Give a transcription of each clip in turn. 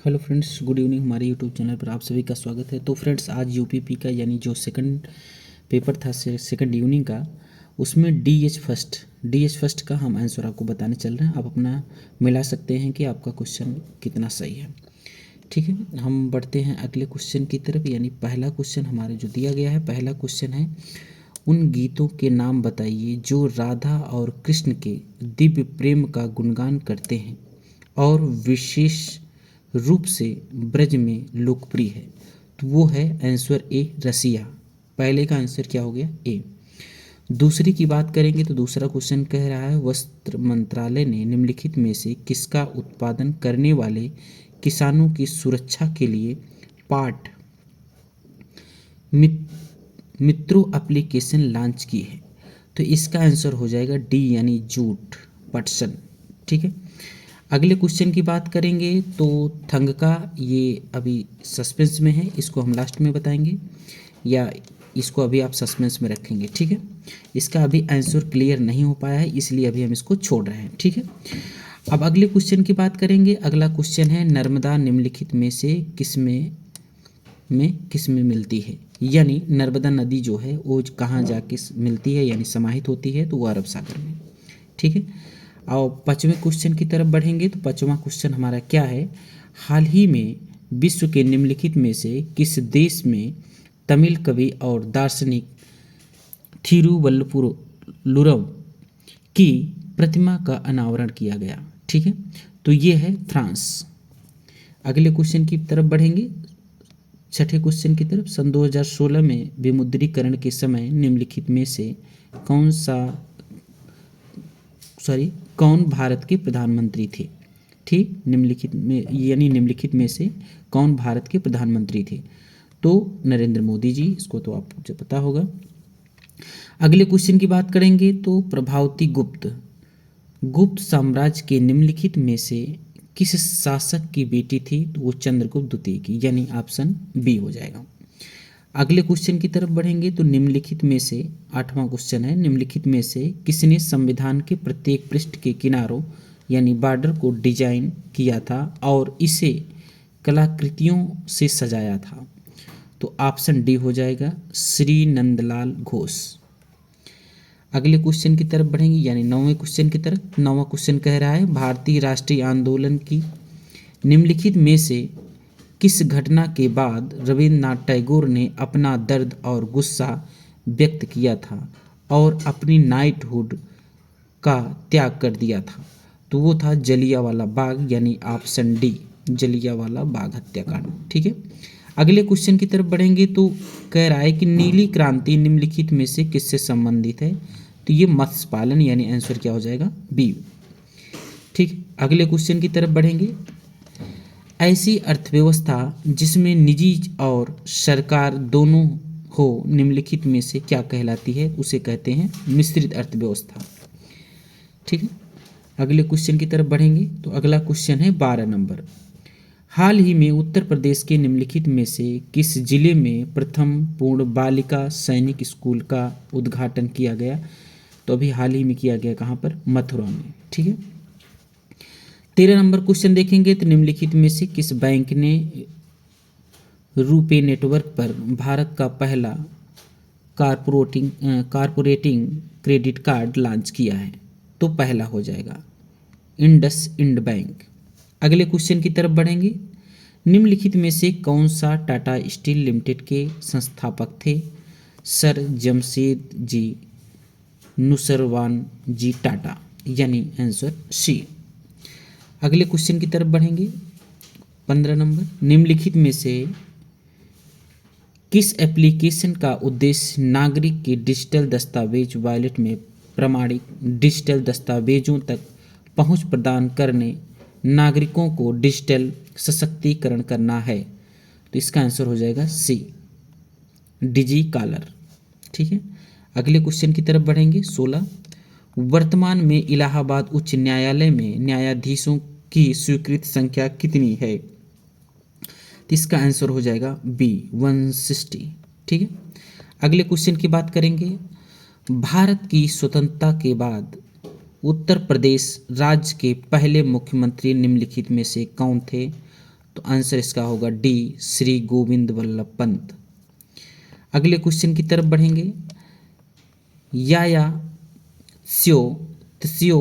Hello friends, good evening. हमारे YouTube channel पर आप सभी का स्वागत है। तो फ्रेंड्स, आज यूपीपी का यानी जो सेकंड पेपर था सेकंड इवनिंग का, उसमें डीएच फर्स्ट का हम आंसर आपको बताने चल रहे हैं। आप अपना मिला सकते हैं कि आपका क्वेश्चन कितना सही है। ठीक है, हम बढ़ते हैं अगले क्वेश्चन की तरफ। यानी पहला क्वेश्चन हमारे जो दिया गया है, पहला क्वेश्चन है, उन गीतों के नाम बताइए जो राधा और कृष्ण के दिव्य प्रेम का गुणगान करते हैं और विशेष रूप से ब्रज में लोकप्रिय है। तो वो है आंसर ए, रसिया। पहले का आंसर क्या हो गया? ए। दूसरी की बात करेंगे तो दूसरा क्वेश्चन कह रहा है, वस्त्र मंत्रालय ने निम्नलिखित में से किसका उत्पादन करने वाले किसानों की सुरक्षा के लिए पाट मित्रों एप्लीकेशन लॉन्च की है? तो इसका आंसर हो जाएगा डी, यानी जूट, पटसन। ठीक है, अगले क्वेश्चन की बात करेंगे तो थंग का, ये अभी सस्पेंस में है, इसको हम लास्ट में बताएंगे, या इसको अभी आप सस्पेंस में रखेंगे। ठीक है, इसका अभी आंसर क्लियर नहीं हो पाया है, इसलिए अभी हम इसको छोड़ रहे हैं। ठीक है, अब अगले क्वेश्चन की बात करेंगे। अगला क्वेश्चन है, नर्मदा निम्नलिखित में से किस में मिलती है? यानी नर्मदा नदी जो है वो कहाँ जाके मिलती है, यानी समाहित होती है? तो वो अरब सागर में। ठीक है, और पाँचवें क्वेश्चन की तरफ बढ़ेंगे तो पाँचवा क्वेश्चन हमारा क्या है, हाल ही में विश्व के निम्नलिखित में से किस देश में तमिल कवि और दार्शनिक थिरुवल्लुपुरम की प्रतिमा का अनावरण किया गया? ठीक है, तो ये है फ्रांस। अगले क्वेश्चन की तरफ बढ़ेंगे, छठे क्वेश्चन की तरफ। सन 2016 में विमुद्रीकरण के समय निम्नलिखित में से कौन भारत के प्रधानमंत्री थे? ठीक, निम्नलिखित में, यानी निम्नलिखित में से कौन भारत के प्रधानमंत्री थे? तो नरेंद्र मोदी जी, इसको तो आपको पता होगा। अगले क्वेश्चन की बात करेंगे तो प्रभावती गुप्त साम्राज्य के निम्नलिखित में से किस शासक की बेटी थी? तो वो चंद्रगुप्त द्वितीय की, यानी ऑप्शन बी हो जाएगा। अगले क्वेश्चन की तरफ बढ़ेंगे तो निम्नलिखित में से, आठवां क्वेश्चन है, निम्नलिखित में से किसने संविधान के प्रत्येक पृष्ठ के किनारों यानी बॉर्डर को डिजाइन किया था और इसे कलाकृतियों से सजाया था? तो ऑप्शन डी हो जाएगा, श्री नंदलाल घोष। अगले क्वेश्चन की तरफ बढ़ेंगे, यानी नौवें क्वेश्चन की तरफ। नौवां क्वेश्चन कह रहा है, भारतीय राष्ट्रीय आंदोलन की निम्नलिखित में से किस घटना के बाद रविन्द्रनाथ टैगोर ने अपना दर्द और गुस्सा व्यक्त किया था और अपनी नाइटहुड का त्याग कर दिया था? तो वो था जलियांवाला बाग, यानी ऑप्शन डी, जलियांवाला बाग हत्याकांड। ठीक है, अगले क्वेश्चन की तरफ बढ़ेंगे तो कह रहा है कि नीली क्रांति निम्नलिखित में से किससे संबंधित है? तो ये मत्स्य पालन, यानी आंसर क्या हो जाएगा? बी। ठीक, अगले क्वेश्चन की तरफ बढ़ेंगे। ऐसी अर्थव्यवस्था जिसमें निजी और सरकार दोनों हो निम्नलिखित में से क्या कहलाती है? उसे कहते हैं मिश्रित अर्थव्यवस्था। ठीक है, अगले क्वेश्चन की तरफ बढ़ेंगे तो अगला क्वेश्चन है 12 नंबर, हाल ही में उत्तर प्रदेश के निम्नलिखित में से किस जिले में प्रथम पूर्ण बालिका सैनिक स्कूल का उद्घाटन किया गया? तो अभी हाल ही में किया गया, कहाँ पर? मथुरा में। ठीक है, 13 नंबर क्वेश्चन देखेंगे तो निम्नलिखित में से किस बैंक ने रुपे नेटवर्क पर भारत का पहला कारपोरेटिंग क्रेडिट कार्ड लॉन्च किया है? तो पहला हो जाएगा इंडसइंड बैंक। अगले क्वेश्चन की तरफ बढ़ेंगे, निम्नलिखित में से कौन सा टाटा स्टील लिमिटेड के संस्थापक थे? सर जमशेद जी नुसरवान जी टाटा, यानी आंसर सी। अगले क्वेश्चन की तरफ बढ़ेंगे, 15 नंबर, निम्नलिखित में से किस एप्लीकेशन का उद्देश्य नागरिक के डिजिटल दस्तावेज वॉलेट में प्रमाणित डिजिटल दस्तावेजों तक पहुंच प्रदान करने, नागरिकों को डिजिटल सशक्तिकरण करना है? तो इसका आंसर हो जाएगा सी, डिजी कॉलर। ठीक है, अगले क्वेश्चन की तरफ बढ़ेंगे, 16, वर्तमान में इलाहाबाद उच्च न्यायालय में न्यायाधीशों की स्वीकृत संख्या कितनी है? तो इसका आंसर हो जाएगा बी, 160। ठीक है, अगले क्वेश्चन की बात करेंगे, भारत की स्वतंत्रता के बाद उत्तर प्रदेश राज्य के पहले मुख्यमंत्री निम्नलिखित में से कौन थे? तो आंसर इसका होगा डी, श्री गोविंद वल्लभ पंत। अगले क्वेश्चन की तरफ बढ़ेंगे। या स्यो त्स्यो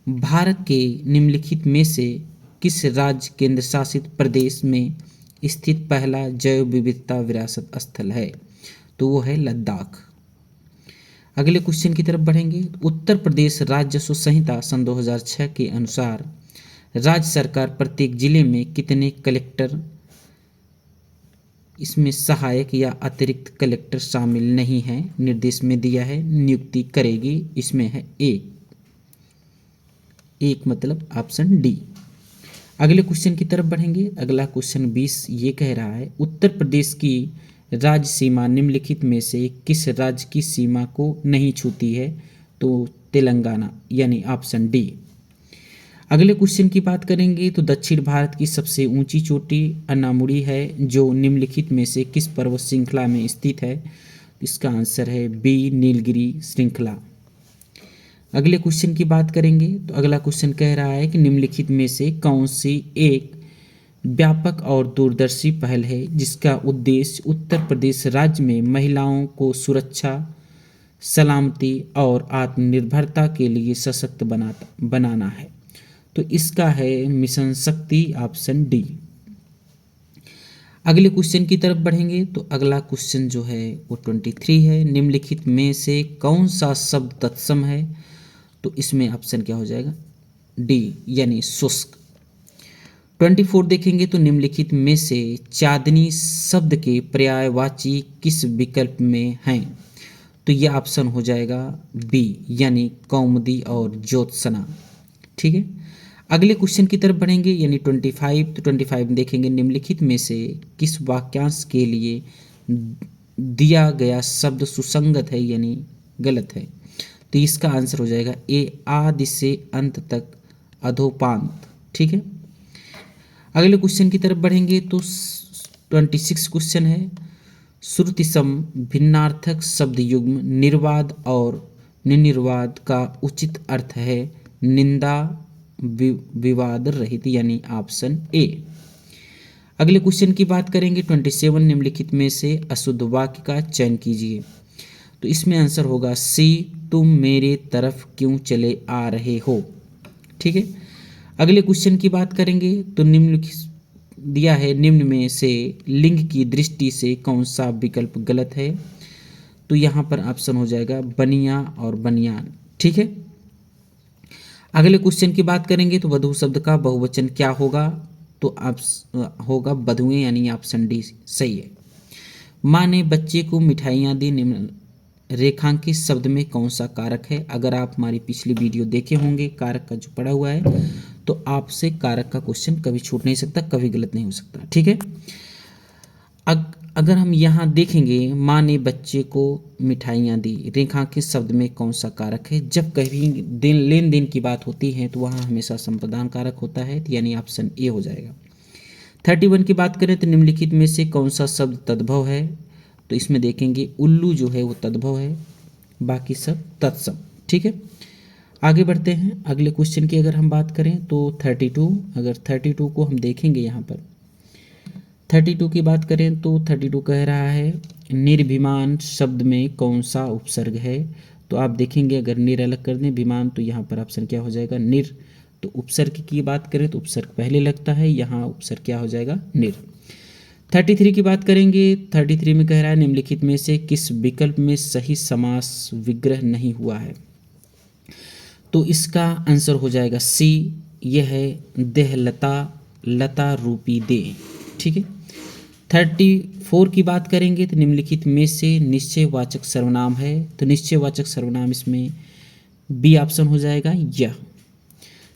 भारत के निम्नलिखित में से किस राज्य केंद्र शासित प्रदेश में स्थित पहला जैव विविधता विरासत स्थल है? तो वो है लद्दाख। अगले क्वेश्चन की तरफ बढ़ेंगे। उत्तर प्रदेश राजस्व संहिता सन 2006 के अनुसार राज्य सरकार प्रत्येक जिले में कितने कलेक्टर, इसमें सहायक या अतिरिक्त कलेक्टर शामिल नहीं है, निर्देश में दिया है, नियुक्ति करेगी? इसमें है एक मतलब ऑप्शन डी। अगले क्वेश्चन की तरफ बढ़ेंगे। अगला क्वेश्चन 20 ये कह रहा है उत्तर प्रदेश की राज्य सीमा निम्नलिखित में से किस राज्य की सीमा को नहीं छूती है? तो तेलंगाना, यानी ऑप्शन डी। अगले क्वेश्चन की बात करेंगे तो दक्षिण भारत की सबसे ऊंची चोटी अन्नामुड़ी है, जो निम्नलिखित में से किस पर्वत श्रृंखला में स्थित है? इसका आंसर है बी, नीलगिरी श्रृंखला। अगले क्वेश्चन की बात करेंगे तो अगला क्वेश्चन कह रहा है कि निम्नलिखित में से कौन सी एक व्यापक और दूरदर्शी पहल है जिसका उद्देश्य उत्तर प्रदेश राज्य में महिलाओं को सुरक्षा, सलामती और आत्मनिर्भरता के लिए सशक्त बनाना है? तो इसका है मिशन शक्ति, ऑप्शन डी। अगले क्वेश्चन की तरफ बढ़ेंगे तो अगला क्वेश्चन जो है वो 23 है। निम्नलिखित में से कौन सा शब्द तत्सम है? तो इसमें ऑप्शन क्या हो जाएगा? डी, यानी शुष्क। 24 देखेंगे तो निम्नलिखित में से चांदनी शब्द के पर्यायवाची किस विकल्प में हैं? तो यह ऑप्शन हो जाएगा बी, यानी कौमुदी और ज्योत्सना। ठीक है। अगले क्वेश्चन की तरफ बढ़ेंगे, यानी 25। तो 25 में देखेंगे निम्नलिखित में से किस वाक्यांश के लिए दिया गया शब्द सुसंगत है यानी गलत है? तो इसका आंसर हो जाएगा ए, आदि से अंत तक अधोपांत। ठीक है। अगले क्वेश्चन की तरफ बढ़ेंगे तो 26 क्वेश्चन है। श्रुतिसम भिन्नार्थक शब्द युग्म निर्वाद और निर्वाद का उचित अर्थ है निंदा विवाद रहित, यानी ऑप्शन ए। अगले क्वेश्चन की बात करेंगे 27। निम्नलिखित में से अशुद्ध वाक्य का चयन कीजिए। तो इसमें आंसर होगा सी, तुम मेरे तरफ क्यों चले आ रहे हो? ठीक है। अगले क्वेश्चन की बात करेंगे तो निम्नलिखित दिया है निम्न में से लिंग की दृष्टि से कौन सा विकल्प गलत है? तो यहाँ पर ऑप्शन हो जाएगा बनिया और बनियान। ठीक है। अगले क्वेश्चन की बात करेंगे तो वधू शब्द का बहुवचन क्या होगा? तो होगा वधुएं, यानी ऑप्शन डी सही है। माँ ने बच्चे को मिठाइयाँ दी, निम्न रेखांकित शब्द में कौन सा कारक है? अगर आप हमारी पिछली वीडियो देखे होंगे कारक का जो पड़ा हुआ है, तो आपसे कारक का क्वेश्चन कभी छूट नहीं सकता, कभी गलत नहीं हो सकता। ठीक है। अगर हम यहाँ देखेंगे माँ ने बच्चे को मिठाइयाँ दी, रेखांकित शब्द में कौन सा कारक है? जब कभी लेन देन की बात होती है तो वहाँ हमेशा संप्रदान कारक होता है, यानी ऑप्शन ए हो जाएगा। 31 की बात करें तो निम्नलिखित में से कौन सा शब्द तद्भव है? तो इसमें देखेंगे उल्लू जो है वो तद्भव है, बाकी सब तत्सम। ठीक है। आगे बढ़ते हैं। अगले क्वेश्चन की अगर हम बात करें तो 32, अगर 32 को हम देखेंगे यहाँ पर 32 की बात करें तो 32 कह रहा है निर्भिमान शब्द में कौन सा उपसर्ग है? तो आप देखेंगे अगर निर अलग कर दें विमान तो यहाँ पर ऑप्शन क्या हो जाएगा? निर। तो उपसर्ग की बात करें तो उपसर्ग पहले लगता है, यहाँ उपसर्ग क्या हो जाएगा? निर। 33 की बात करेंगे। 33 में कह रहा है निम्नलिखित में से किस विकल्प में सही समास विग्रह नहीं हुआ है? तो इसका आंसर हो जाएगा सी, यह है देहलता लता रूपी दे। ठीक है। 34 की बात करेंगे तो निम्नलिखित में से निश्चयवाचक सर्वनाम है? तो निश्चयवाचक सर्वनाम इसमें बी ऑप्शन हो जाएगा यह।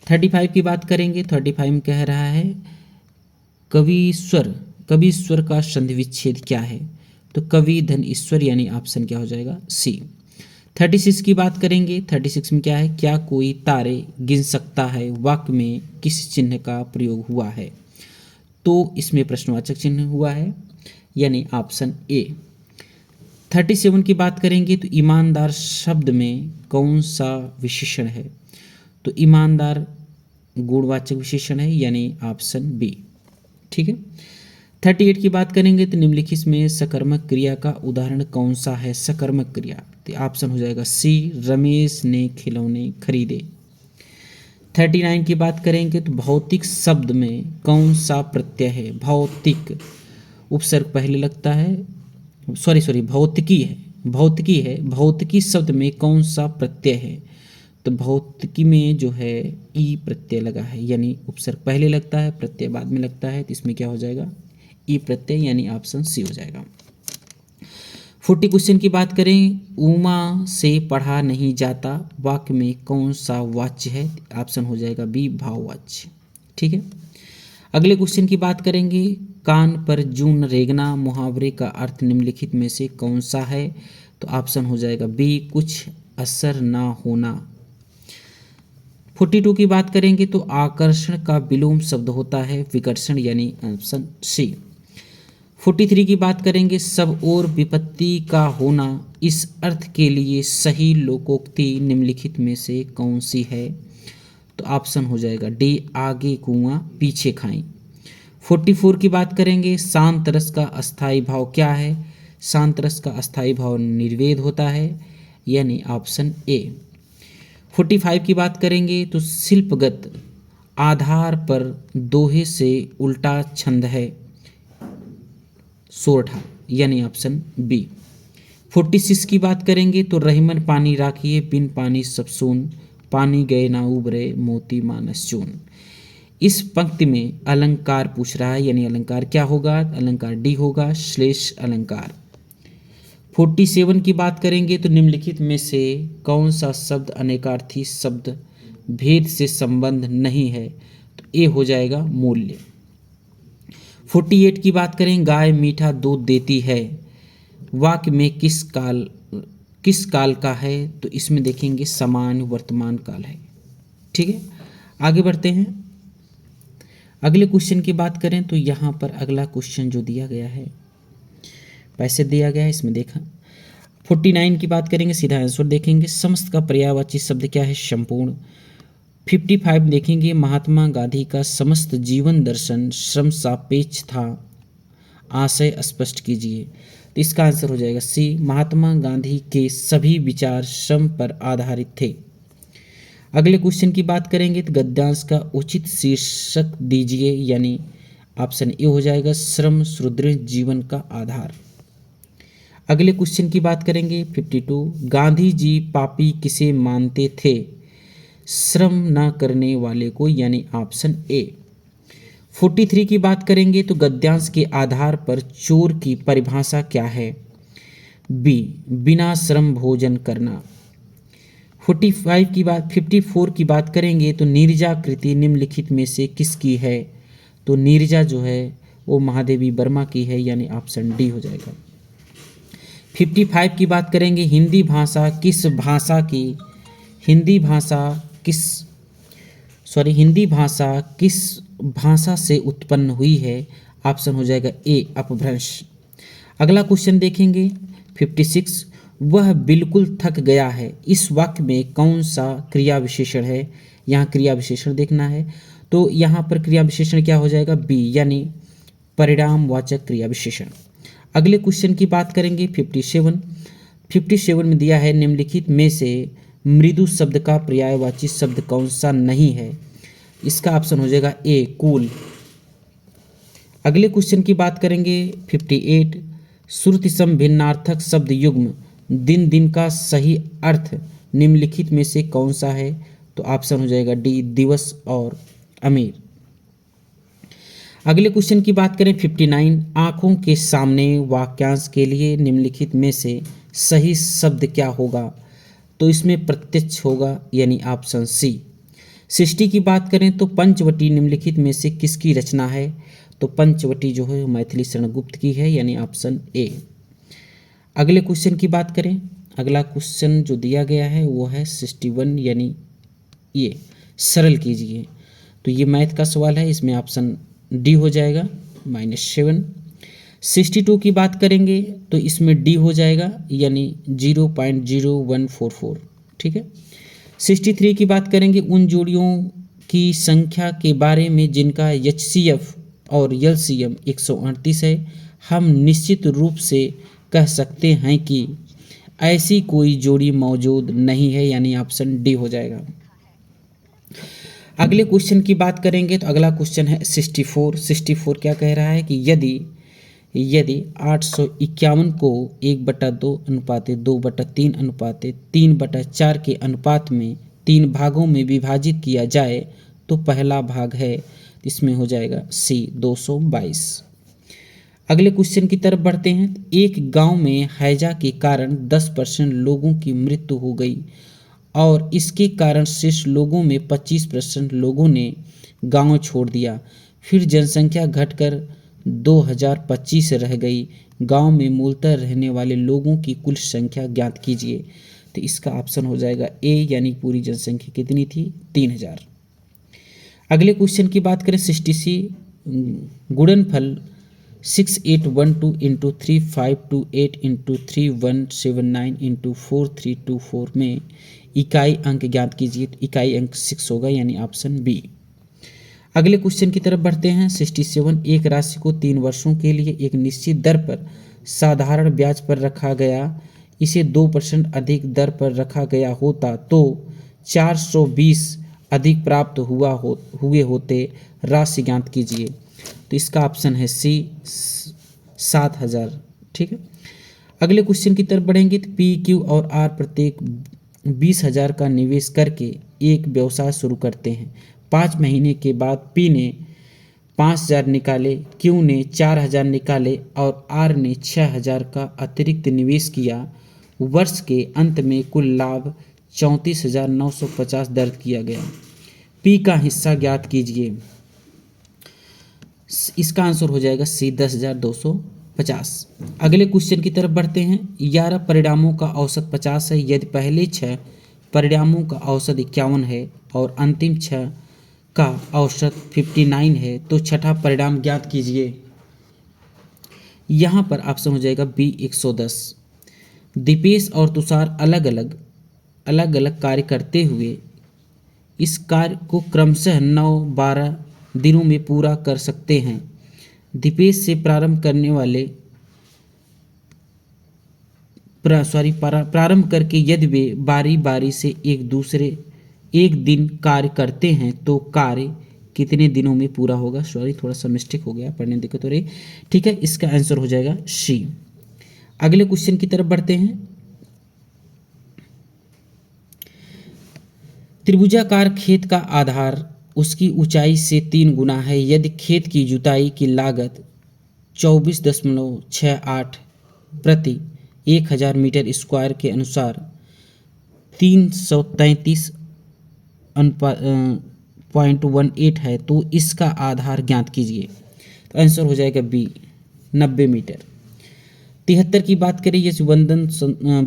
35 की बात करेंगे। 35 में कह रहा है कवि का संधि विच्छेद क्या है? तो कवि धन ईश्वर, यानी ऑप्शन क्या हो जाएगा? सी। 36 की बात करेंगे। 36 में क्या है? क्या कोई तारे गिन सकता है वाक्य में किस चिन्ह का प्रयोग हुआ है? तो इसमें प्रश्नवाचक चिन्ह हुआ है, यानी ऑप्शन ए। 37 की बात करेंगे तो ईमानदार शब्द में कौन सा विशेषण है? तो ईमानदार गुणवाचक विशेषण है, यानी ऑप्शन बी। ठीक है। 38 की बात करेंगे तो निम्नलिखित में सकर्मक क्रिया का उदाहरण कौन सा है? सकर्मक क्रिया, तो ऑप्शन हो जाएगा सी, रमेश ने खिलौने खरीदे। 39 की बात करेंगे तो भौतिक शब्द में कौन सा प्रत्यय है? भौतिक उपसर्ग पहले लगता है, सॉरी भौतिकी है, भौतिकी है, भौतिकी शब्द में कौन सा प्रत्यय है? तो भौतिकी में जो है ई प्रत्यय लगा है, यानी उपसर्ग पहले लगता है प्रत्यय बाद में लगता है, तो इसमें क्या हो जाएगा? ई प्रत्यय, यानी ऑप्शन सी हो जाएगा। 40 क्वेश्चन की बात करें, उमा से पढ़ा नहीं जाता वाक्य में कौन सा वाच्य है? ऑप्शन हो जाएगा बी, भाववाच्य। ठीक है। अगले क्वेश्चन की बात करेंगे, कान पर जून रेंगना मुहावरे का अर्थ निम्नलिखित में से कौन सा है? तो ऑप्शन हो जाएगा बी, कुछ असर ना होना। 42 की बात करेंगे तो आकर्षण का विलोम शब्द होता है विकर्षण, यानी ऑप्शन सी। 43 की बात करेंगे, सब और विपत्ति का होना इस अर्थ के लिए सही लोकोक्ति निम्नलिखित में से कौन सी है? तो ऑप्शन हो जाएगा डी, आगे कुआं पीछे खाई। 44 की बात करेंगे, शांत रस का अस्थायी भाव क्या है? शांत रस का अस्थायी भाव निर्वेद होता है, यानी ऑप्शन ए। 45 की बात करेंगे तो शिल्पगत आधार पर दोहे से उल्टा छंद है सोरठा, यानी ऑप्शन बी। 46 की बात करेंगे तो रहीमन पानी राखिए बिन पानी सब सून, पानी गए ना उबरे मोती मानस चून। इस पंक्ति में अलंकार पूछ रहा है, यानी अलंकार क्या होगा? अलंकार डी होगा, श्लेष अलंकार। 47 की बात करेंगे तो निम्नलिखित में से कौन सा शब्द अनेकार्थी शब्द भेद से संबंध नहीं है? तो ए हो जाएगा मूल्य। 48 की बात करें, गाय मीठा दूध देती है वाक्य में किस काल का है? तो इसमें देखेंगे समान वर्तमान काल है। ठीक है, आगे बढ़ते हैं। अगले क्वेश्चन की बात करें तो यहाँ पर अगला क्वेश्चन जो दिया गया है, पैसे दिया गया है, इसमें देखा। 49 की बात करेंगे, सीधा आंसर देखेंगे, समस्त का पर्यायवाची शब्द क्या है? संपूर्ण। 55 देखेंगे, महात्मा गांधी का समस्त जीवन दर्शन श्रम सापेक्ष था, आशय स्पष्ट कीजिए। तो इसका आंसर हो जाएगा सी, महात्मा गांधी के सभी विचार श्रम पर आधारित थे। अगले क्वेश्चन की बात करेंगे तो गद्यांश का उचित शीर्षक दीजिए, यानी ऑप्शन ए हो जाएगा श्रम सुदृढ़ जीवन का आधार। अगले क्वेश्चन की बात करेंगे 52, गांधी जी पापी किसे मानते थे? श्रम न करने वाले को, यानी ऑप्शन ए। 43 की बात करेंगे तो गद्यांश के आधार पर चोर की परिभाषा क्या है? बी, बिना श्रम भोजन करना। 54 की बात करेंगे तो नीरजा कृति निम्नलिखित में से किसकी है? तो नीरजा जो है वो महादेवी वर्मा की है, यानी ऑप्शन डी हो जाएगा। 55 की बात करेंगे, हिंदी भाषा किस भाषा से उत्पन्न हुई है? ऑप्शन हो जाएगा ए, अपभ्रंश। अगला क्वेश्चन देखेंगे 56, वह बिल्कुल थक गया है इस वाक्य में कौन सा क्रिया विशेषण है? यहाँ क्रिया विशेषण देखना है, तो यहाँ पर क्रिया विशेषण क्या हो जाएगा? बी, यानी परिणामवाचक क्रिया विशेषण। अगले क्वेश्चन की बात करेंगे 57 में दिया है, निम्नलिखित में से मृदु शब्द का पर्यायवाची शब्द कौन सा नहीं है? इसका ऑप्शन हो जाएगा ए, कूल। अगले क्वेश्चन की बात करेंगे 58, श्रुति सम भिन्नार्थक शब्द युग्म दिन का सही अर्थ निम्नलिखित में से कौन सा है? तो ऑप्शन हो जाएगा डी, दिवस और अमीर। अगले क्वेश्चन की बात करें 59, आंखों के सामने वाक्यांश के लिए निम्नलिखित में से सही शब्द क्या होगा? तो इसमें प्रत्यक्ष होगा, यानी ऑप्शन सी। 60 की बात करें तो पंचवटी निम्नलिखित में से किसकी रचना है? तो पंचवटी जो है मैथिली शरण गुप्त की है, यानी ऑप्शन ए। अगले क्वेश्चन की बात करें, अगला क्वेश्चन जो दिया गया है वो है 61, यानी ये सरल कीजिए। तो ये मैथ का सवाल है, इसमें ऑप्शन डी हो जाएगा -7। 62 की बात करेंगे तो इसमें डी हो जाएगा, यानी 0.0144। ठीक है। 63 की बात करेंगे, उन जोड़ियों की संख्या के बारे में जिनका HCF और एलसीएम 138 है, हम निश्चित रूप से कह सकते हैं कि ऐसी कोई जोड़ी मौजूद नहीं है, यानी ऑप्शन डी हो जाएगा। अगले क्वेश्चन की बात करेंगे तो अगला क्वेश्चन है 64। 64 क्या कह रहा है कि यदि 851 को 1/2 अनुपाते 2/3 अनुपाते 3/4 के अनुपात में 3 भागों में विभाजित किया जाए तो पहला भाग है, इसमें हो जाएगा सी 222। अगले क्वेश्चन की तरफ बढ़ते हैं। एक गांव में हैजा के कारण 10% लोगों की मृत्यु हो गई और इसके कारण शेष लोगों में 25% लोगों ने गांव छोड़ दिया। फिर जनसंख्या घटकर 2025 रह गई। गांव में मूलतः रहने वाले लोगों की कुल संख्या ज्ञात कीजिए। तो इसका ऑप्शन हो जाएगा ए, यानी पूरी जनसंख्या कितनी थी? 3000। अगले क्वेश्चन की बात करें 60C। गुणनफल 6812 इंटू 3528 इंटू 3179 इंटू 4324 में इकाई अंक ज्ञात कीजिए। इकाई अंक 6 होगा, यानी ऑप्शन बी। अगले क्वेश्चन की तरफ बढ़ते हैं 67। एक राशि को 3 वर्षों के लिए एक निश्चित दर पर साधारण ब्याज पर रखा गया, इसे 2% अधिक दर पर रखा गया होता तो 420 अधिक प्राप्त हुए होते, राशि ज्ञात कीजिए। तो इसका ऑप्शन है सी 7000। ठीक है। अगले क्वेश्चन की तरफ बढ़ेंगे तो पी, क्यू और आर प्रत्येक 20,000 का निवेश करके एक व्यवसाय शुरू करते हैं। 5 महीने के बाद पी ने 5,000 निकाले, क्यू ने 4,000 निकाले और आर ने 6,000 का अतिरिक्त निवेश किया। वर्ष के अंत में कुल लाभ 34,950 दर्ज किया गया। पी का हिस्सा ज्ञात कीजिए। इसका आंसर हो जाएगा सी 10,250। अगले क्वेश्चन की तरफ बढ़ते हैं। 11 परिणामों का औसत 50 है। यदि पहले 6 परिणामों का औसत 51 है और अंतिम 6 का औसत 59 है तो छठा परिणाम ज्ञात कीजिए। यहाँ पर ऑप्शन हो जाएगा बी 110। दीपेश और तुषार अलग अलग कार्य करते हुए इस कार्य को क्रमशः 9-12 दिनों में पूरा कर सकते हैं। दीपेश से प्रारंभ करके यदि वे बारी बारी से एक दिन कार्य करते हैं तो कार्य कितने दिनों में पूरा होगा? थोड़ा सा मिस्टेक हो गया, पढ़ने दिक्कत हो रही। ठीक है, इसका आंसर हो जाएगा सी। अगले क्वेश्चन की तरफ बढ़ते हैं। त्रिभुजाकार खेत का आधार उसकी ऊंचाई से 3 गुना है। यदि खेत की जुताई की लागत 24.68 प्रति 1000 मीटर स्क्वायर के अनुसार 333.18 है तो इसका आधार ज्ञात कीजिए। तो आंसर हो जाएगा बी 90 मीटर। 73 की बात करें, यदि वंदन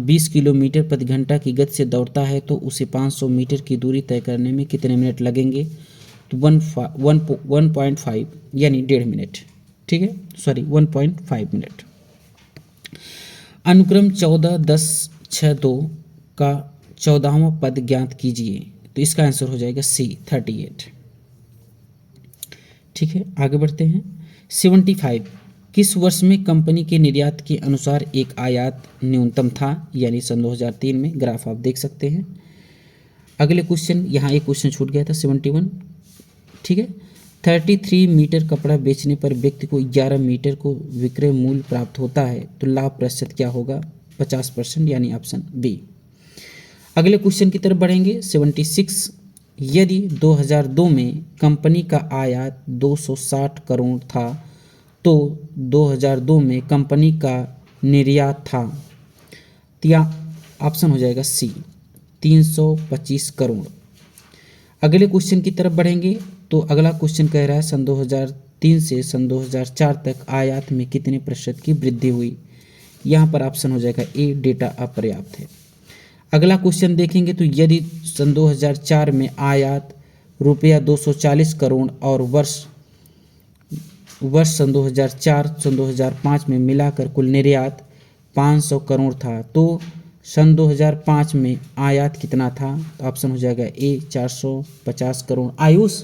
20 किलोमीटर प्रति घंटा की गति से दौड़ता है तो उसे 500 मीटर की दूरी तय करने में कितने मिनट लगेंगे? तो 1.5 यानी 1.5 मिनट। ठीक है, 1.5 मिनट। अनुक्रम 14, 10, 6, 2 का 14वां पद ज्ञात कीजिए। तो इसका आंसर हो जाएगा सी 38। ठीक है, आगे बढ़ते हैं। 75 किस वर्ष में कंपनी के निर्यात के अनुसार एक आयात न्यूनतम था? यानी सन 2003 में। ग्राफ आप देख सकते हैं। अगले क्वेश्चन, यहाँ एक क्वेश्चन छूट गया था 71। ठीक है, 33 मीटर कपड़ा बेचने पर व्यक्ति को 11 मीटर को विक्रय मूल्य प्राप्त होता है तो लाभ प्रतिशत क्या होगा? 50%, यानी ऑप्शन बी। अगले क्वेश्चन की तरफ बढ़ेंगे 76। यदि 2002 में कंपनी का आयात 260 करोड़ था तो 2002 में कंपनी का निर्यात था, तो ऑप्शन हो जाएगा सी 325 करोड़। अगले क्वेश्चन की तरफ बढ़ेंगे तो अगला क्वेश्चन कह रहा है सन 2003 से सन 2004 तक आयात में कितने प्रतिशत की वृद्धि हुई? यहाँ पर ऑप्शन हो जाएगा ए, डेटा अपर्याप्त है। अगला क्वेश्चन देखेंगे तो यदि सन 2004 में आयात रुपया 240 करोड़ और वर्ष सन 2004 सन 2005 में मिलाकर कुल निर्यात 500 करोड़ था तो सन 2005 में आयात कितना था? तो ऑप्शन हो जाएगा ए 450 करोड़। आयुष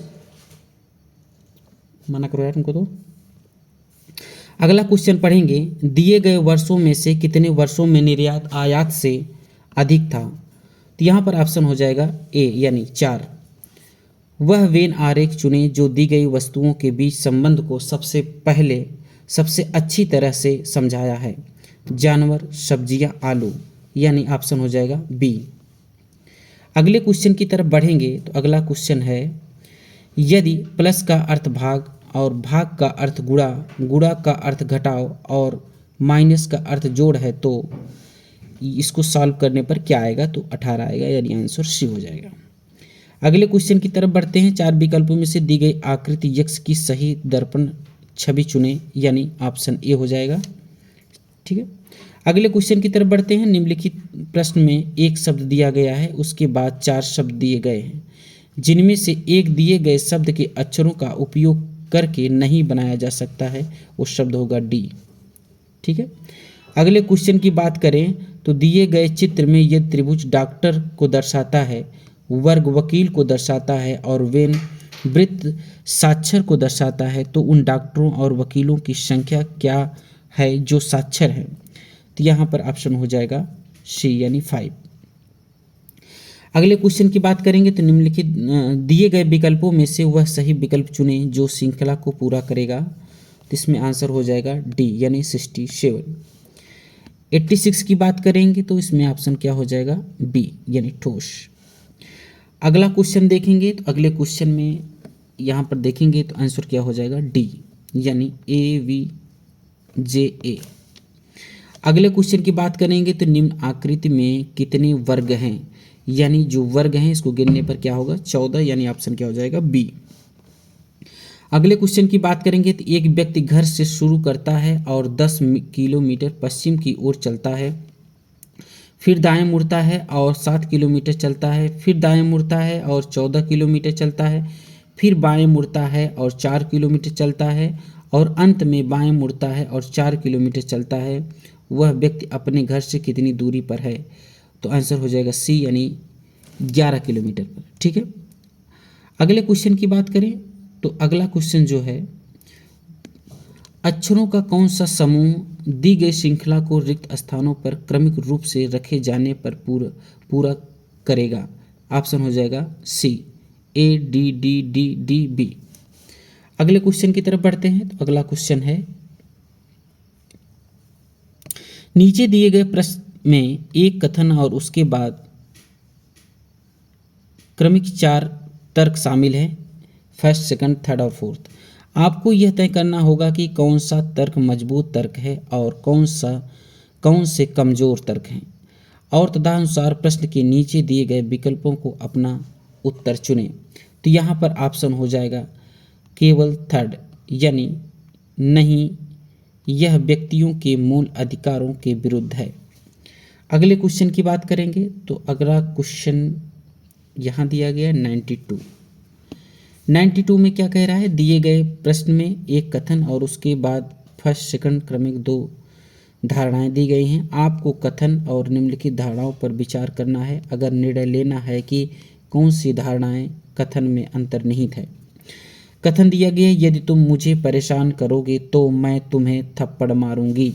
मना करो यार तुमको तो। अगला क्वेश्चन पढ़ेंगे, दिए गए वर्षों में से कितने वर्षों में निर्यात आयात से अधिक था। तो यहाँ पर ऑप्शन हो जाएगा ए यानी 4। वह वेन आरेख चुनें जो दी गई वस्तुओं के बीच संबंध को सबसे पहले सबसे अच्छी तरह से समझाया है। जानवर, सब्जियां, आलू, यानी ऑप्शन हो जाएगा बी। अगले क्वेश्चन की तरफ बढ़ेंगे तो अगला क्वेश्चन है, यदि प्लस का अर्थ भाग और भाग का अर्थ गुणा, गुणा का अर्थ घटाव और माइनस का अर्थ जोड़ है तो इसको सॉल्व करने पर क्या आएगा, तो 18 आएगा, यानी आंसर सी हो जाएगा। अगले क्वेश्चन की तरफ बढ़ते हैं। 4 विकल्पों में से दी गई आकृति यक्ष की सही दर्पण छवि चुने, यानी ऑप्शन ए हो जाएगा। ठीक है, अगले क्वेश्चन की तरफ बढ़ते हैं। निम्नलिखित प्रश्न में एक शब्द दिया गया है, उसके बाद 4 शब्द दिए गए हैं, जिनमें से एक दिए गए शब्द के अक्षरों का उपयोग करके नहीं बनाया जा सकता है, वो शब्द होगा डी। ठीक है, अगले क्वेश्चन की बात करें तो दिए गए चित्र में यदि त्रिभुज डॉक्टर को दर्शाता है, वर्ग वकील को दर्शाता है और वेन वृत्त साक्षर को दर्शाता है, तो उन डॉक्टरों और वकीलों की संख्या क्या है जो साक्षर हैं। तो यहाँ पर ऑप्शन हो जाएगा सी यानी 5। अगले क्वेश्चन की बात करेंगे तो निम्नलिखित दिए गए विकल्पों में से वह सही विकल्प चुनें जो श्रृंखला को पूरा करेगा। तो इसमें आंसर हो जाएगा डी यानी 67। 86 की बात करेंगे तो इसमें ऑप्शन क्या हो जाएगा, बी यानी ठोस। अगला क्वेश्चन देखेंगे तो अगले क्वेश्चन में यहाँ पर देखेंगे तो आंसर क्या हो जाएगा, डी यानी AVJA। अगले क्वेश्चन की बात करेंगे तो निम्न आकृति में कितने वर्ग हैं, यानी जो वर्ग हैं इसको गिनने पर क्या होगा, 14, यानी ऑप्शन क्या हो जाएगा, बी। अगले क्वेश्चन की बात करेंगे तो एक व्यक्ति घर से शुरू करता है और 10 किलोमीटर पश्चिम की ओर चलता है, फिर दाएं मुड़ता है और 7 किलोमीटर चलता है, फिर दाएं मुड़ता है और 14 किलोमीटर चलता है, फिर बाएं मुड़ता है और 4 किलोमीटर चलता है और अंत में बाएं मुड़ता है और 4 किलोमीटर चलता है। वह व्यक्ति अपने घर से कितनी दूरी पर है, तो आंसर हो जाएगा सी यानी 11 किलोमीटर पर। ठीक है, अगले क्वेश्चन की बात करें तो अगला क्वेश्चन जो है, अक्षरों का कौन सा समूह दी गई श्रृंखला को रिक्त स्थानों पर क्रमिक रूप से रखे जाने पर पूरा करेगा। ऑप्शन हो जाएगा सी ADDDDB। अगले क्वेश्चन की तरफ बढ़ते हैं तो अगला क्वेश्चन है, नीचे दिए गए प्रश्न में एक कथन और उसके बाद क्रमिक 4 तर्क शामिल हैं, फर्स्ट, सेकंड, थर्ड और फोर्थ। आपको यह तय करना होगा कि कौन सा तर्क मजबूत तर्क है और कौन से कमज़ोर तर्क हैं, और तदनुसार प्रश्न के नीचे दिए गए विकल्पों को अपना उत्तर चुनें। तो यहाँ पर ऑप्शन हो जाएगा केवल थर्ड, यानी नहीं, यह व्यक्तियों के मूल अधिकारों के विरुद्ध है। अगले क्वेश्चन की बात करेंगे तो अगला क्वेश्चन यहाँ दिया गया है 92 में क्या कह रहा है, दिए गए प्रश्न में एक कथन और उसके बाद फर्स्ट सेकंड क्रमिक 2 धारणाएं दी गई हैं। आपको कथन और निम्नलिखित धारणाओं पर विचार करना है, अगर निर्णय लेना है कि कौन सी धारणाएं कथन में अंतर्निहित है। कथन दिया गया है, यदि तुम मुझे परेशान करोगे तो मैं तुम्हें थप्पड़ मारूंगी।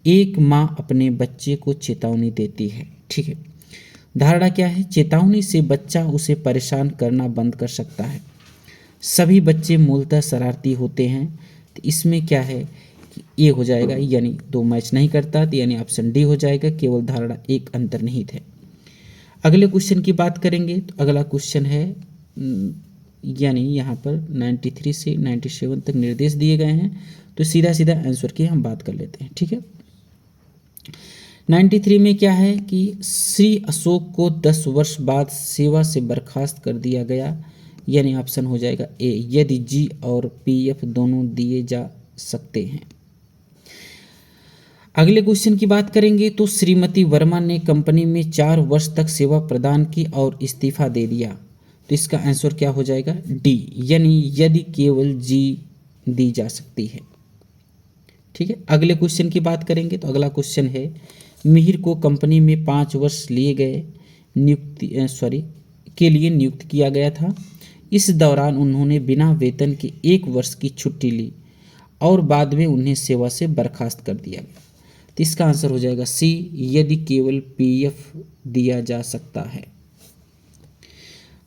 एक माँ अपने बच्चे को चेतावनी देती है। ठीक है, धारणा क्या है, चेतावनी से बच्चा उसे परेशान करना बंद कर सकता है। सभी बच्चे मूलतः शरारती होते हैं। तो इसमें क्या है कि ए हो जाएगा, यानी 2 मैच नहीं करता, तो यानी ऑप्शन डी हो जाएगा, केवल धारणा एक अंतर्निहित है। अगले क्वेश्चन की बात करेंगे तो अगला क्वेश्चन है, यानी यहाँ पर 93 से 97 तक निर्देश दिए गए हैं, तो सीधा सीधा आंसर की हम बात कर लेते हैं। ठीक है, 93 में क्या है कि श्री अशोक को 10 वर्ष बाद सेवा से बर्खास्त कर दिया गया, यानी ऑप्शन हो जाएगा ए, यदि जी और पीएफ दोनों दिए जा सकते हैं। अगले क्वेश्चन की बात करेंगे तो श्रीमती वर्मा ने कंपनी में 4 वर्ष तक सेवा प्रदान की और इस्तीफा दे दिया। तो इसका आंसर क्या हो जाएगा, डी, यानी यदि केवल जी दी जा सकती है। ठीक है, अगले क्वेश्चन की बात करेंगे तो अगला क्वेश्चन है, मिहिर को कंपनी में 5 वर्ष लिए गए के लिए नियुक्त किया गया था। इस दौरान उन्होंने बिना वेतन के 1 वर्ष की छुट्टी ली और बाद में उन्हें सेवा से बर्खास्त कर दिया गया। तो इसका आंसर हो जाएगा सी, यदि केवल पीएफ दिया जा सकता है।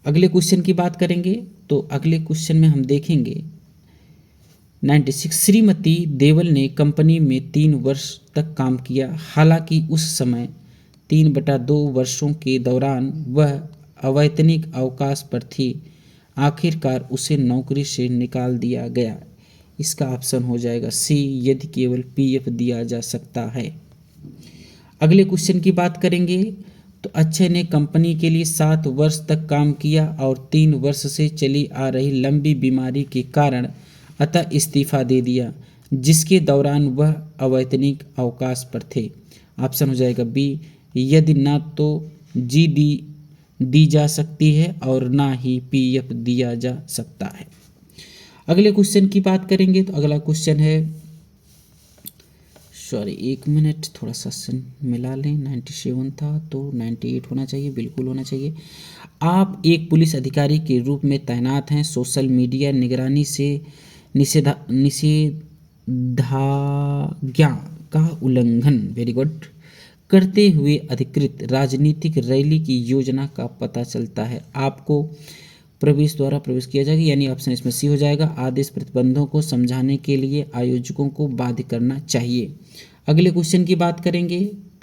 अगले क्वेश्चन की बात करेंगे तो अगले क्वेश्चन में हम देखेंगे 96 श्रीमती देवल ने कंपनी में 3 वर्ष तक काम किया। हालांकि उस समय 3/2 वर्षों के दौरान वह अवैतनिक अवकाश पर थी। आखिरकार उसे नौकरी से निकाल दिया गया। इसका ऑप्शन हो जाएगा सी, यदि केवल पीएफ दिया जा सकता है। अगले क्वेश्चन की बात करेंगे तो अक्षय ने कंपनी के लिए 7 वर्ष तक काम किया और 3 वर्ष से चली आ रही लंबी बीमारी के कारण अतः इस्तीफा दे दिया, जिसके दौरान वह अवैतनिक अवकाश पर थे। ऑप्शन हो जाएगा बी, यदि ना तो जीडी दी जा सकती है और ना ही पीएफ दिया जा सकता है। अगले क्वेश्चन की बात करेंगे तो अगला क्वेश्चन है, सॉरी 1 मिनट, थोड़ा सा मिला लें, 97 था तो 98 होना चाहिए, बिल्कुल होना चाहिए। आप एक पुलिस अधिकारी के रूप में तैनात हैं। सोशल मीडिया निगरानी से निषेधाज्ञा का उल्लंघन, वेरी गुड, करते हुए अधिकृत राजनीतिक रैली की योजना का पता चलता है। आपको प्रवेश द्वारा प्रवेश किया जाएगा, यानी ऑप्शन इसमें सी हो जाएगा। आदेश प्रतिबंधों को समझाने के लिए आयोजकों को बाध्य करना चाहिए। अगले क्वेश्चन की बात करेंगे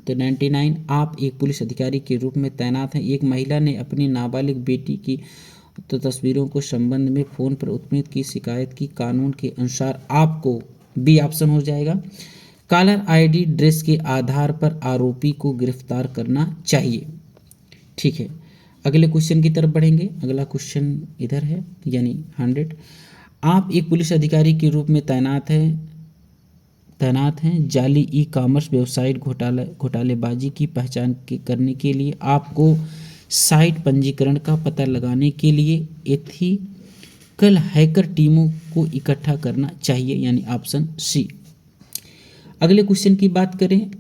तो 99, आप एक पुलिस अधिकारी के रूप में तैनात हैं। एक महिला ने अपनी नाबालिग बेटी की तो तस्वीरों को संबंध में फोन पर उत्पीड़न की शिकायत की। कानून के अनुसार आपको बी ऑप्शन हो जाएगा, कॉलर आईडी ड्रेस के आधार पर आरोपी को गिरफ्तार करना चाहिए। ठीक है, अगले क्वेश्चन की तरफ बढ़ेंगे। अगला क्वेश्चन इधर है, यानी 100, आप एक पुलिस अधिकारी के रूप में तैनात हैं। जाली ई कॉमर्स वेबसाइट घोटालेबाजी की पहचान करने के लिए आपको साइट पंजीकरण का पता लगाने के लिए एथिकल हैकर टीमों को इकट्ठा करना चाहिए, यानी ऑप्शन सी। अगले क्वेश्चन की बात करें,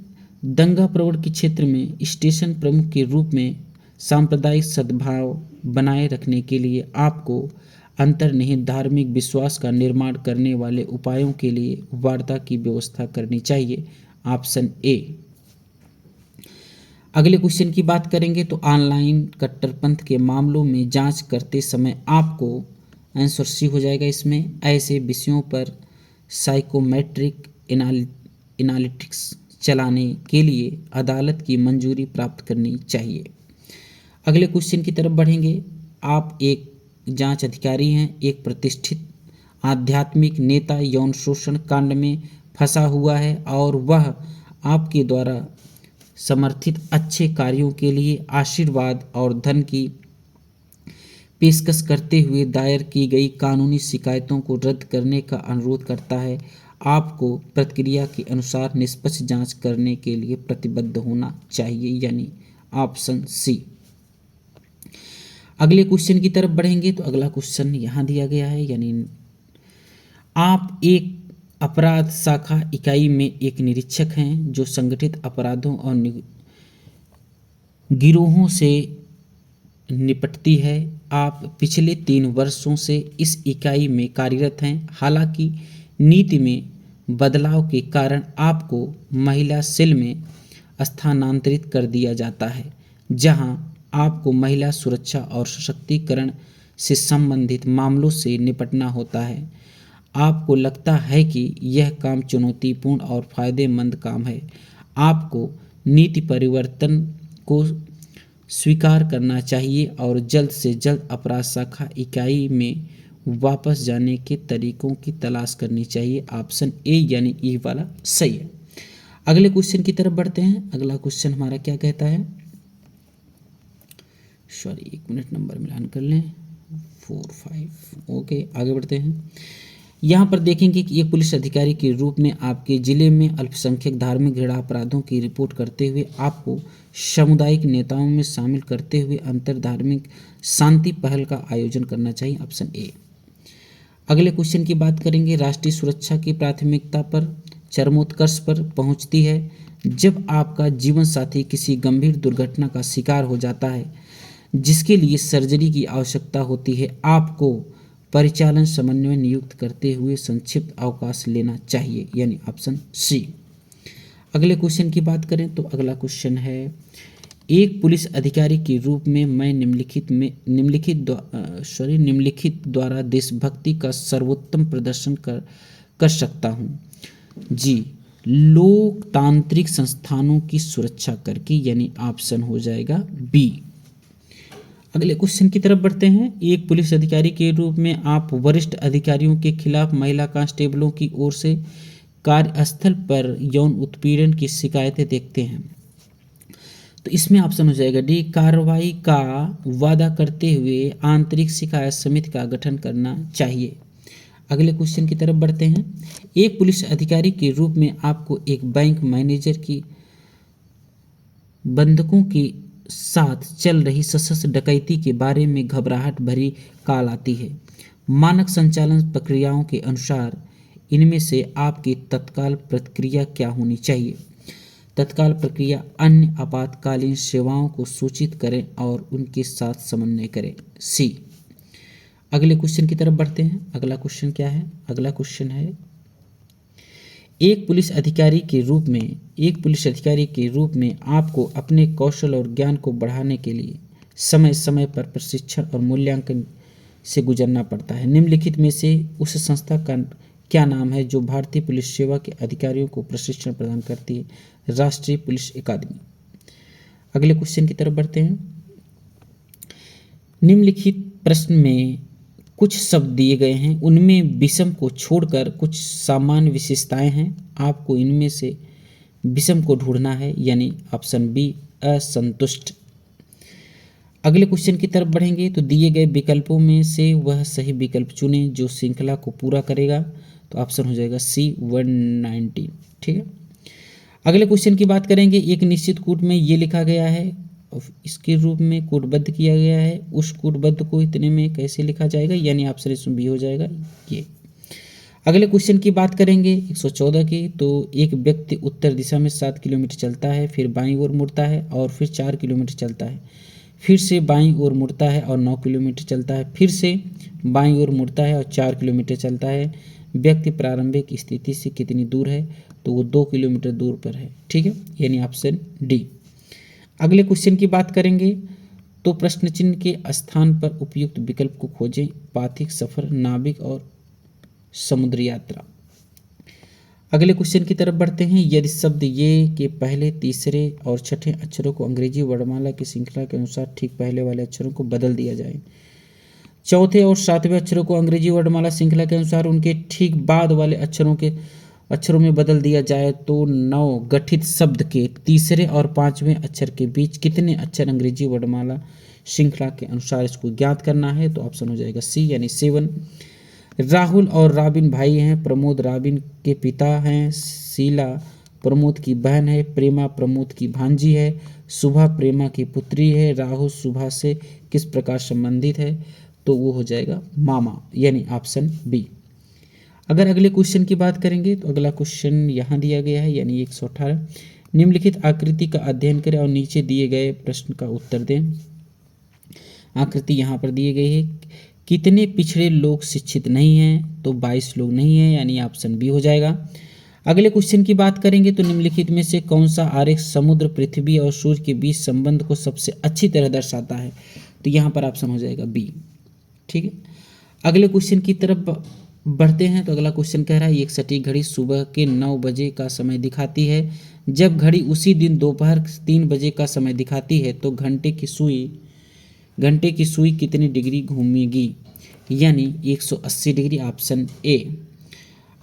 दंगा प्रवण के क्षेत्र में स्टेशन प्रमुख के रूप में सांप्रदायिक सद्भाव बनाए रखने के लिए आपको अंतर्निहित धार्मिक विश्वास का निर्माण करने वाले उपायों के लिए वार्ता की व्यवस्था करनी चाहिए, ऑप्शन ए। अगले क्वेश्चन की बात करेंगे तो ऑनलाइन कट्टरपंथ के मामलों में जांच करते समय आपको आंसर सी हो जाएगा। इसमें ऐसे विषयों पर साइकोमेट्रिक एनालिटिक्स चलाने के लिए अदालत की मंजूरी प्राप्त करनी चाहिए। अगले क्वेश्चन की तरफ बढ़ेंगे, आप एक जांच अधिकारी हैं। एक प्रतिष्ठित आध्यात्मिक नेता यौन शोषण कांड में फंसा हुआ है और वह आपके द्वारा समर्थित अच्छे कार्यों के लिए आशीर्वाद और धन की पेशकश करते हुए दायर की गई कानूनी शिकायतों को रद्द करने का अनुरोध करता है। आपको प्रक्रिया के अनुसार निष्पक्ष जांच करने के लिए प्रतिबद्ध होना चाहिए, यानी ऑप्शन सी। अगले क्वेश्चन की तरफ बढ़ेंगे तो अगला क्वेश्चन यहाँ दिया गया है, यानी आप एक अपराध शाखा इकाई में एक निरीक्षक हैं जो संगठित अपराधों और गिरोहों से निपटती है। आप पिछले 3 वर्षों से इस इकाई में कार्यरत हैं। हालांकि नीति में बदलाव के कारण आपको महिला सेल में स्थानांतरित कर दिया जाता है, जहां आपको महिला सुरक्षा और सशक्तिकरण से संबंधित मामलों से निपटना होता है। आपको लगता है कि यह काम चुनौतीपूर्ण और फायदेमंद काम है। आपको नीति परिवर्तन को स्वीकार करना चाहिए और जल्द से जल्द अपराध शाखा इकाई में वापस जाने के तरीकों की तलाश करनी चाहिए। ऑप्शन ए यानी ई वाला सही है। अगले क्वेश्चन की तरफ बढ़ते हैं। अगला क्वेश्चन हमारा क्या कहता है, सॉरी 1 मिनट नंबर मिलान कर लें, 4 5, ओके आगे बढ़ते हैं। यहाँ पर देखेंगे कि एक पुलिस अधिकारी के रूप में आपके जिले में अल्पसंख्यक धार्मिक घृणा अपराधों की रिपोर्ट करते हुए आपको सामुदायिक नेताओं में शामिल करते हुए अंतर धार्मिक शांति पहल का आयोजन करना चाहिए, ऑप्शन ए। अगले क्वेश्चन की बात करेंगे, राष्ट्रीय सुरक्षा की प्राथमिकता पर चरमोत्कर्ष पर पहुंचती है जब आपका जीवन साथी किसी गंभीर दुर्घटना का शिकार हो जाता है जिसके लिए सर्जरी की आवश्यकता होती है। आपको परिचालन समन्वय नियुक्त करते हुए संक्षिप्त अवकाश लेना चाहिए, यानी ऑप्शन सी। अगले क्वेश्चन की बात करें तो अगला क्वेश्चन है, एक पुलिस अधिकारी के रूप में मैं निम्नलिखित द्वारा देशभक्ति का सर्वोत्तम प्रदर्शन कर सकता हूँ। जी, लोकतांत्रिक संस्थानों की सुरक्षा करके, यानी ऑप्शन हो जाएगा बी। अगले क्वेश्चन की तरफ बढ़ते हैं। एक पुलिस अधिकारी के रूप में आप वरिष्ठ अधिकारियों के खिलाफ महिला कांस्टेबलों की ओर से कार्यस्थल पर यौन उत्पीड़न की शिकायतें देखते हैं, तो इसमें ऑप्शन हो जाएगा डी, कार्रवाई का वादा करते हुए आंतरिक शिकायत समिति का गठन करना चाहिए। अगले क्वेश्चन की तरफ बढ़ते हैं। एक पुलिस अधिकारी के रूप में आपको एक बैंक मैनेजर की बंधकों के साथ चल रही सशस्त्र डकैती के बारे में घबराहट भरी कॉल आती है। मानक संचालन प्रक्रियाओं के अनुसार इनमें से आपकी तत्काल प्रतिक्रिया क्या होनी चाहिए? तत्काल प्रक्रिया, अन्य आपातकालीन सेवाओं को सूचित करें और उनके साथ समन्वय करें, सी। अगले क्वेश्चन की तरफ बढ़ते हैं। अगला क्वेश्चन क्या है? अगला क्वेश्चन है, एक पुलिस अधिकारी के रूप में आपको अपने कौशल और ज्ञान को बढ़ाने के लिए समय समय पर प्रशिक्षण और मूल्यांकन से गुजरना पड़ता है। निम्नलिखित में से उस संस्था का क्या नाम है जो भारतीय पुलिस सेवा के अधिकारियों को प्रशिक्षण प्रदान करती है? राष्ट्रीय पुलिस अकादमी। अगले क्वेश्चन की तरफ बढ़ते हैं। निम्नलिखित प्रश्न में कुछ शब्द दिए गए हैं, उनमें विषम को छोड़कर कुछ सामान्य विशेषताएं हैं। आपको इनमें से विषम को ढूंढना है, यानी ऑप्शन बी, असंतुष्ट। अगले क्वेश्चन की तरफ बढ़ेंगे तो दिए गए विकल्पों में से वह सही विकल्प चुनें जो श्रृंखला को पूरा करेगा, तो ऑप्शन हो जाएगा सी, 119। ठीक है। अगले क्वेश्चन की बात करेंगे। एक निश्चित कूट में ये लिखा गया है, इसके रूप में कूटबद्ध किया गया है, उस कूटबद्ध को इतने में कैसे लिखा जाएगा, यानी ऑप्शन इसमें बी हो जाएगा ये। अगले क्वेश्चन की बात करेंगे 114 की, तो एक व्यक्ति उत्तर दिशा में 7 किलोमीटर चलता है, फिर बाईं ओर मुड़ता है और फिर 4 किलोमीटर चलता है, फिर से बाईं ओर मुड़ता है और 9 किलोमीटर चलता है, फिर से बाईं ओर मुड़ता है और 4 किलोमीटर चलता है। व्यक्ति प्रारंभिक स्थिति से कितनी दूर है? तो वो 2 किलोमीटर दूर पर है। ठीक है, यानी ऑप्शन डी। अगले क्वेश्चन की बात करेंगे तो प्रश्न चिन्ह के स्थान पर उपयुक्त विकल्प को खोजें। पाथिक, सफर, नाविक और समुद्री यात्रा। अगले क्वेश्चन की तरफ बढ़ते हैं। यदि शब्द ये के पहले, तीसरे और छठे अक्षरों को अंग्रेजी वर्णमाला की श्रृंखला के अनुसार ठीक पहले वाले अक्षरों को बदल दिया जाए, चौथे और सातवें अक्षरों को अंग्रेजी वर्णमाला श्रृंखला के अनुसार उनके ठीक बाद वाले अक्षरों में बदल दिया जाए, तो नव गठित शब्द के तीसरे और पांचवें अक्षर के बीच कितने अक्षर अंग्रेजी वर्णमाला श्रृंखला के अनुसार इसको ज्ञात करना है, तो ऑप्शन हो जाएगा सी, यानी 7। राहुल और राबिन भाई हैं, प्रमोद राबिन के पिता हैं, शीला प्रमोद की बहन है, प्रेमा प्रमोद की भांजी है, शुभा प्रेमा की पुत्री है, राहुल शुभा से किस प्रकार संबंधित है, तो वो हो जाएगा मामा, यानी ऑप्शन बी। अगर अगले क्वेश्चन की बात करेंगे तो अगला क्वेश्चन यहाँ दिया गया है, यानी 118। निम्नलिखित आकृति का अध्ययन करें और नीचे दिए गए प्रश्न का उत्तर दें। आकृति यहाँ पर दी गई है। कितने पिछड़े लोग शिक्षित नहीं हैं? तो 22 लोग नहीं हैं, यानी ऑप्शन बी हो जाएगा। अगले क्वेश्चन की बात करेंगे तो निम्नलिखित में से कौन सा आरेख समुद्र, पृथ्वी और सूर्य के बीच संबंध को सबसे अच्छी तरह दर्शाता है? तो यहाँ पर ऑप्शन हो जाएगा बी। ठीक है। अगले क्वेश्चन की तरफ बढ़ते हैं तो अगला क्वेश्चन कह रहा है, एक सटीक घड़ी सुबह के 9 बजे का समय दिखाती है। जब घड़ी उसी दिन दोपहर 3 बजे का समय दिखाती है तो घंटे की सुई कितनी डिग्री घूमेगी? यानी 180 डिग्री, ऑप्शन ए।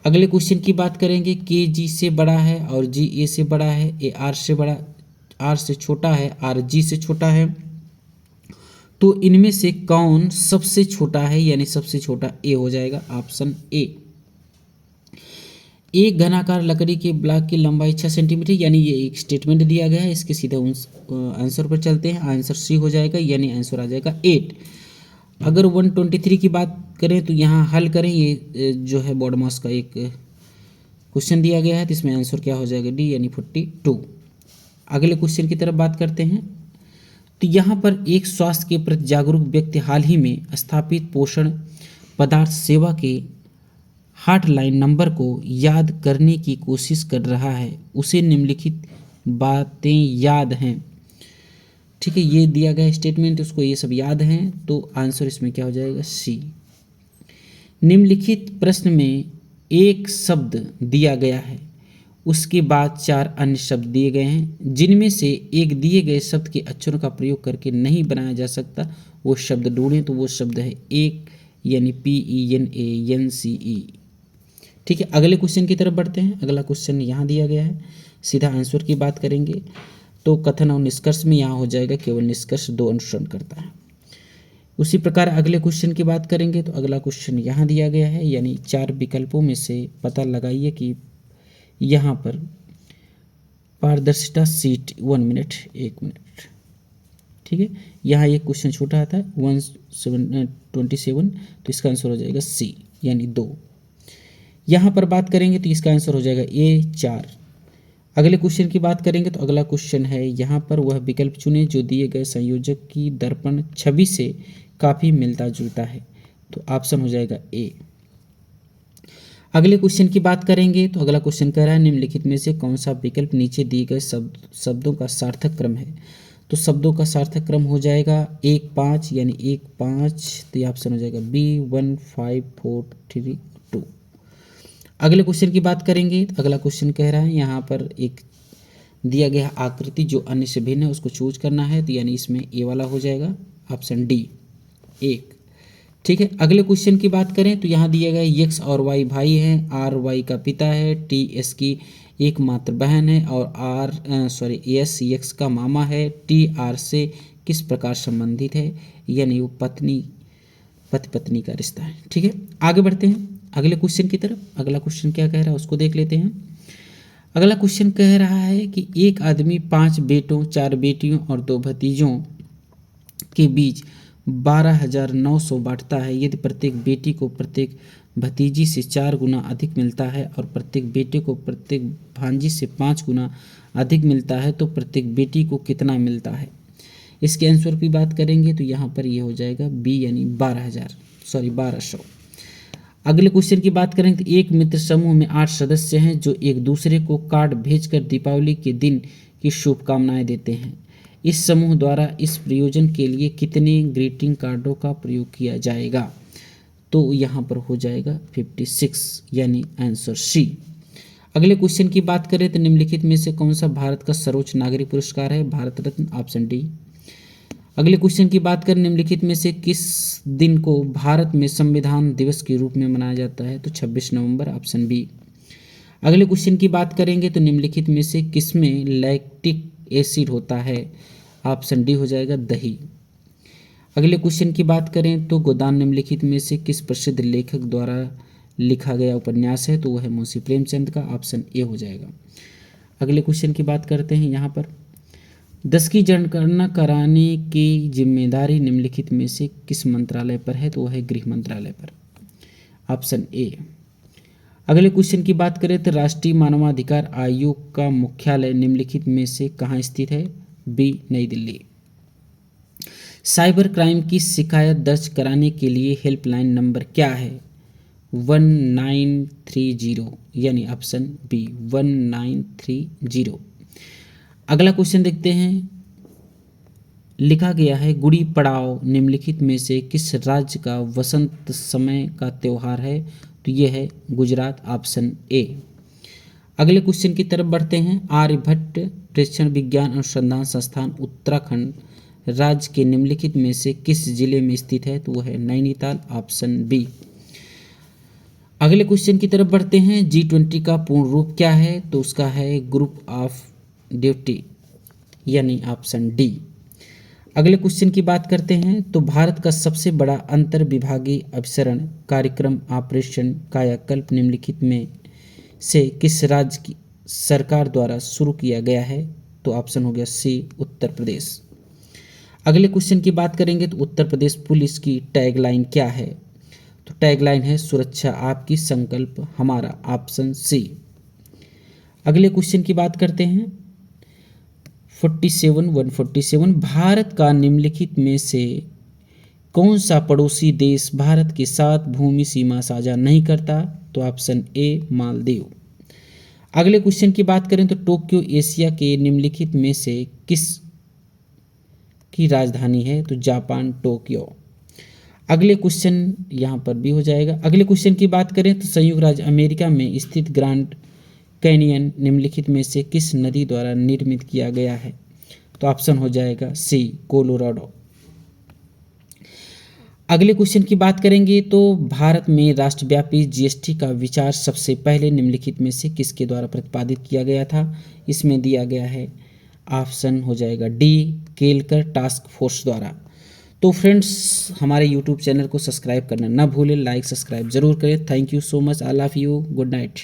अगले क्वेश्चन की बात करेंगे। के जी से बड़ा है और जी ए से बड़ा है, ए आर से छोटा है, आर जी से छोटा है, तो इनमें से कौन सबसे छोटा है? यानी सबसे छोटा ए हो जाएगा, ऑप्शन ए। एक घनाकार लकड़ी के ब्लॉक की लंबाई 6 सेंटीमीटर, यानी ये एक स्टेटमेंट दिया गया है। इसके सीधे आंसर पर चलते हैं। आंसर सी हो जाएगा, यानी आंसर आ जाएगा 8। अगर 123 की बात करें तो यहाँ हल करें। ये जो है बोर्ड मास का एक क्वेश्चन दिया गया है, तो इसमें आंसर क्या हो जाएगा? डी, यानी 42। अगले क्वेश्चन की तरफ बात करते हैं तो यहाँ पर एक स्वास्थ्य के प्रति जागरूक व्यक्ति हाल ही में स्थापित पोषण पदार्थ सेवा के हॉटलाइन नंबर को याद करने की कोशिश कर रहा है, उसे निम्नलिखित बातें याद हैं। ठीक है, ये दिया गया स्टेटमेंट, उसको ये सब याद हैं, तो आंसर इसमें क्या हो जाएगा? सी। निम्नलिखित प्रश्न में एक शब्द दिया गया है, उसके बाद 4 अन्य शब्द दिए गए हैं, जिनमें से एक दिए गए शब्द के अक्षरों का प्रयोग करके नहीं बनाया जा सकता, वो शब्द ढूंढें। तो वो शब्द है एक, यानी PENANCE। ठीक है, अगले क्वेश्चन की तरफ बढ़ते हैं। अगला क्वेश्चन यहाँ दिया गया है, सीधा आंसर की बात करेंगे तो कथन और निष्कर्ष में यहाँ हो जाएगा केवल निष्कर्ष 2 अनुसरण करता है। उसी प्रकार अगले क्वेश्चन की बात करेंगे तो अगला क्वेश्चन यहाँ दिया गया है, यानी 4 विकल्पों में से पता लगाइए कि यहाँ पर पारदर्शिता सीट 1 मिनट 1 मिनट। ठीक है, यहाँ एक क्वेश्चन छोटा आता है 127, तो इसका आंसर हो जाएगा सी, यानी 2। यहाँ पर बात करेंगे तो इसका आंसर हो जाएगा ए 4। अगले क्वेश्चन की बात करेंगे तो अगला क्वेश्चन है, यहाँ पर वह विकल्प चुने जो दिए गए संयोजक की दर्पण छवि से काफ़ी मिलता जुलता है, तो ऑप्शन हो जाएगा ए। अगले क्वेश्चन की बात करेंगे तो अगला क्वेश्चन कह रहा है निम्नलिखित में से कौन सा विकल्प नीचे दिए गए शब्दों का सार्थक क्रम है, तो शब्दों का सार्थक क्रम हो जाएगा 1 5, यानी 1 5, तो ये ऑप्शन हो जाएगा बी 1 5 4 3 2। अगले क्वेश्चन की बात करेंगे तो अगला क्वेश्चन कह रहा है यहाँ पर एक दिया गया आकृति जो अन्य से भिन्न है उसको चूज करना है, तो यानी इसमें ए वाला हो जाएगा ऑप्शन डी 1। ठीक है, अगले क्वेश्चन की बात करें तो यहाँ दिया गया यक्स और वाई भाई हैं, आर वाई का पिता है, टी एस की एकमात्र बहन है और एस यक्स का मामा है, टी आर से किस प्रकार संबंधित है, यानी वो पति पत्नी का रिश्ता है। ठीक है, आगे बढ़ते हैं अगले क्वेश्चन की तरफ। अगला क्वेश्चन क्या कह रहा है उसको देख लेते हैं। अगला क्वेश्चन कह रहा है कि एक आदमी 5 बेटों 4 बेटियों और 2 भतीजों के बीच 12,900 बांटता है। यदि प्रत्येक बेटी को प्रत्येक भतीजी से 4 गुना अधिक मिलता है और प्रत्येक बेटे को प्रत्येक भांजी से 5 गुना अधिक मिलता है, तो प्रत्येक बेटी को कितना मिलता है? इसके आंसर की बात करेंगे तो यहाँ पर ये हो जाएगा बी, यानी 1200। अगले क्वेश्चन की बात करें तो एक मित्र समूह में 8 सदस्य हैं जो एक दूसरे को कार्ड भेजकर दीपावली के दिन की शुभकामनाएं देते हैं। इस समूह द्वारा इस प्रयोजन के लिए कितने ग्रीटिंग कार्डों का प्रयोग किया जाएगा? तो यहाँ पर हो जाएगा 56, यानी आंसर सी। अगले क्वेश्चन की बात करें तो निम्नलिखित में से कौन सा भारत का सर्वोच्च नागरिक पुरस्कार है? Bharat Ratna, option D. अगले क्वेश्चन की बात करें निम्नलिखित में से किस दिन को भारत में संविधान दिवस के रूप में मनाया जाता है? तो 26 नवंबर, ऑप्शन बी। अगले क्वेश्चन की बात करेंगे तो निम्नलिखित में से किसमें लैक्टिक एसिड होता है? ऑप्शन डी हो जाएगा दही। अगले क्वेश्चन की बात करें तो गोदान निम्नलिखित में से किस प्रसिद्ध लेखक द्वारा लिखा गया उपन्यास है? तो वह है मुंशी प्रेमचंद का, ऑप्शन ए हो जाएगा। अगले क्वेश्चन की बात करते हैं यहाँ पर 10 की जनगणना कराने की जिम्मेदारी निम्नलिखित में से किस मंत्रालय पर है? तो वह है गृह मंत्रालय पर, ऑप्शन ए। अगले क्वेश्चन की बात करें तो राष्ट्रीय मानवाधिकार आयोग का मुख्यालय निम्नलिखित में से कहाँ स्थित है? बी, नई दिल्ली। साइबर क्राइम की शिकायत दर्ज कराने के लिए हेल्पलाइन नंबर क्या है? 1930, यानी ऑप्शन बी 1930। अगला क्वेश्चन देखते हैं। लिखा गया है गुड़ी पड़ाव निम्नलिखित में से किस राज्य का वसंत समय का त्यौहार है? तो ये है गुजरात, ऑप्शन ए। अगले क्वेश्चन की तरफ बढ़ते हैं। आर्यभट्ट प्रेक्षण विज्ञान अनुसंधान संस्थान उत्तराखंड राज्य के निम्नलिखित में से किस जिले में स्थित है? तो वह है नैनीताल, ऑप्शन बी। अगले क्वेश्चन की तरफ बढ़ते हैं। G20 का पूर्ण रूप क्या है? तो उसका है ग्रुप ऑफ ड्यूटी, यानी ऑप्शन डी। अगले क्वेश्चन की बात करते हैं तो भारत का सबसे बड़ा अंतर विभागीय अभिसरण कार्यक्रम ऑपरेशन कायाकल्प निम्नलिखित में से किस राज्य की सरकार द्वारा शुरू किया गया है? तो ऑप्शन हो गया सी, उत्तर प्रदेश। अगले क्वेश्चन की बात करेंगे तो उत्तर प्रदेश पुलिस की टैगलाइन क्या है? तो टैगलाइन है सुरक्षा आपकी, संकल्प हमारा, ऑप्शन सी। अगले क्वेश्चन की बात करते हैं 147 भारत का निम्नलिखित में से कौन सा पड़ोसी देश भारत के साथ भूमि सीमा साझा नहीं करता? तो ऑप्शन ए मालदीव। अगले क्वेश्चन की बात करें तो टोक्यो एशिया के निम्नलिखित में से किस की राजधानी है? तो जापान टोक्यो। अगले क्वेश्चन यहाँ पर भी हो जाएगा। अगले क्वेश्चन की बात करें तो संयुक्त राज्य अमेरिका में स्थित ग्रांड कैनियन निम्नलिखित में से किस नदी द्वारा निर्मित किया गया है? तो ऑप्शन हो जाएगा सी कोलोराडो। अगले क्वेश्चन की बात करेंगे तो भारत में राष्ट्रव्यापी जीएसटी का विचार सबसे पहले निम्नलिखित में से किसके द्वारा प्रतिपादित किया गया था? इसमें दिया गया है ऑप्शन हो जाएगा डी केलकर टास्क फोर्स द्वारा। तो फ्रेंड्स हमारे यूट्यूब चैनल को सब्सक्राइब करना ना भूलें, लाइक सब्सक्राइब जरूर करें। Thank you so much, I love you, good night.